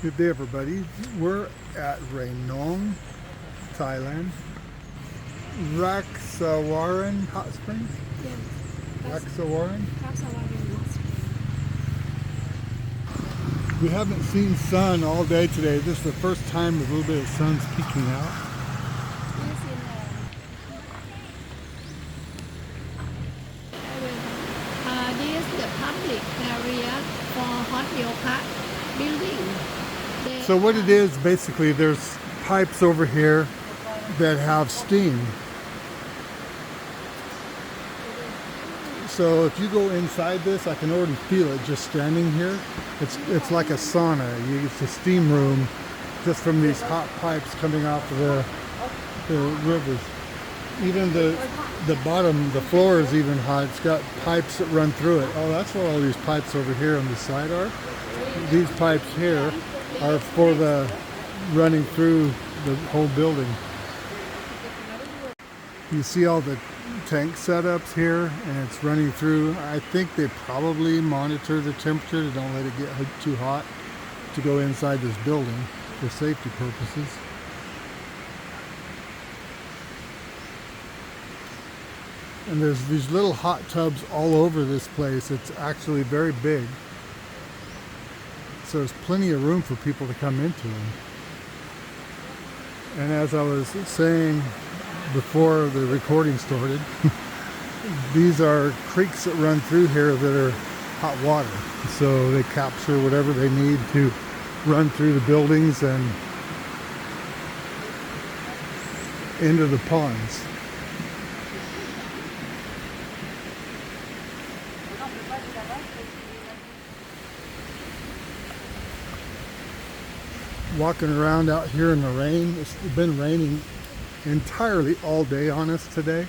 Good day, everybody. We're at Ranong, Thailand. Raksawarin Hot Springs? Yes. Raksawarin? Raksawarin Hot Springs. We haven't seen sun all day today. This is the first time a little bit of sun's peeking out. Yes, this is the public area for hot yoga building. So what it is, basically, there's pipes over here that have steam. So if you go inside this, I can already feel it just standing here. It's like a sauna. It's a steam room just from these hot pipes coming off of the rivers. Even the bottom, the floor is even hot. It's got pipes that run through it. Oh, that's what all these pipes over here on the side are. These pipes here are for the running through the whole building. You see all the tank setups here, and it's running through. I think they probably monitor the temperature to don't let it get too hot to go inside this building for safety purposes. And there's these little hot tubs all over this place. It's actually very big. So there's plenty of room for people to come into them. And as I was saying before the recording started, these are creeks that run through here that are hot water. So they capture whatever they need to run through the buildings and into the ponds. Walking around out here in the rain. It's been raining entirely all day on us today.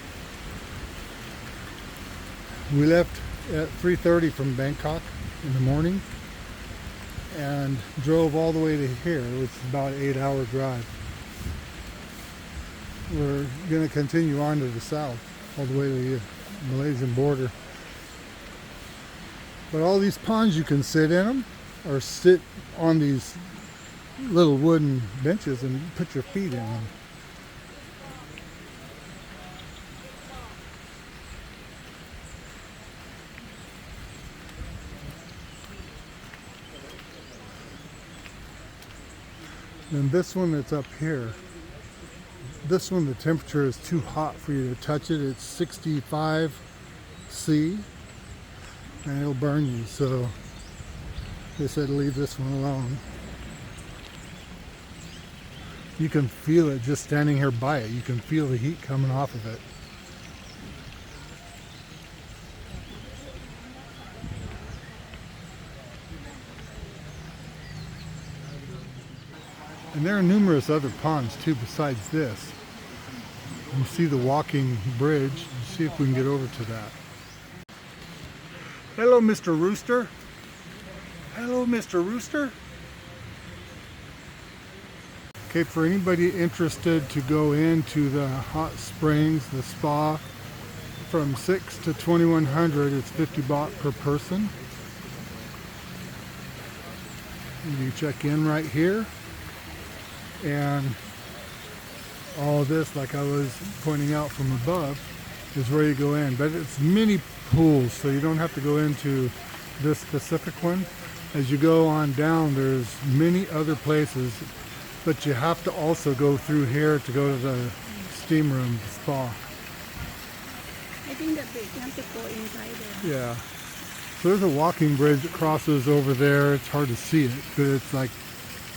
We left at 3:30 from Bangkok in the morning and drove all the way to here, which is about an 8-hour drive. We're going to continue on to the south, all the way to the Malaysian border. But all these ponds, you can sit in them or sit on these little wooden benches and put your feet in them. And this one that's up here, this one the temperature is too hot for you to touch it. It's 65 C and it'll burn you, so they said leave this one alone. You can feel it just standing here by it. You can feel the heat coming off of it. And there are numerous other ponds too besides this. You see the walking bridge. Let's see if we can get over to that. Hello, Mr. Rooster. Hello, Mr. Rooster. Okay, for anybody interested to go into the hot springs, the spa, from 6 to 2100, it's 50 baht per person. You check in right here, and all this, like I was pointing out from above, is where you go in. But it's mini pools, so you don't have to go into this specific one. As you go on down, there's many other places. But you have to also go through here to go to the steam room, the spa. I think that they have to go inside there. Yeah. So there's a walking bridge that crosses over there. It's hard to see it, but it's like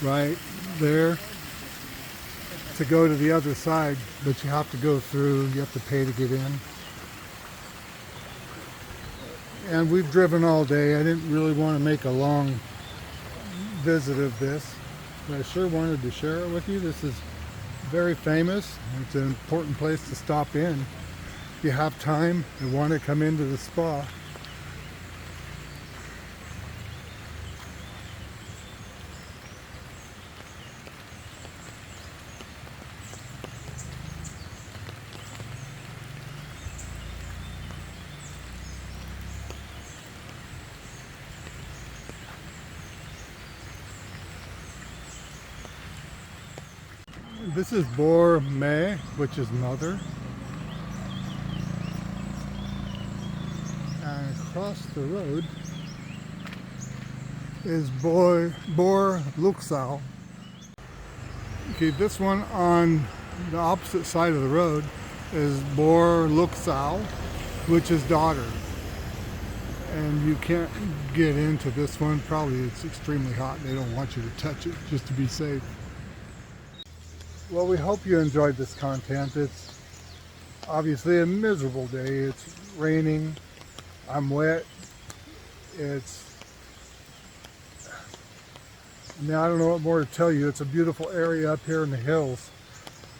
right there to go to the other side. But you have to go through. You have to pay to get in. And we've driven all day. I didn't really want to make a long visit of this. But I sure wanted to share it with you. This is very famous. It's an important place to stop in. If you have time and want to come into the spa. This is Bor Me, which is mother. And across the road is Bor Luksao. Okay, this one on the opposite side of the road is Bor Luksao, which is daughter. And you can't get into this one. Probably it's extremely hot. They don't want you to touch it just to be safe. Well, we hope you enjoyed this content. It's obviously a miserable day. It's raining. I'm wet. I don't know what more to tell you. It's a beautiful area up here in the hills.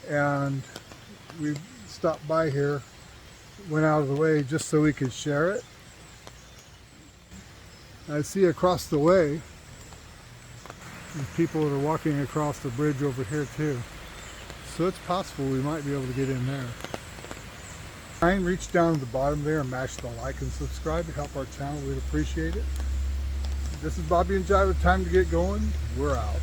And we stopped by here, went out of the way just so we could share it. I see across the way, there's people that are walking across the bridge over here too. So it's possible we might be able to get in there. Reach down to the bottom there and mash the like and subscribe to help our channel. We'd appreciate it. This is Bobby and Jai with Time to Get Going. We're out.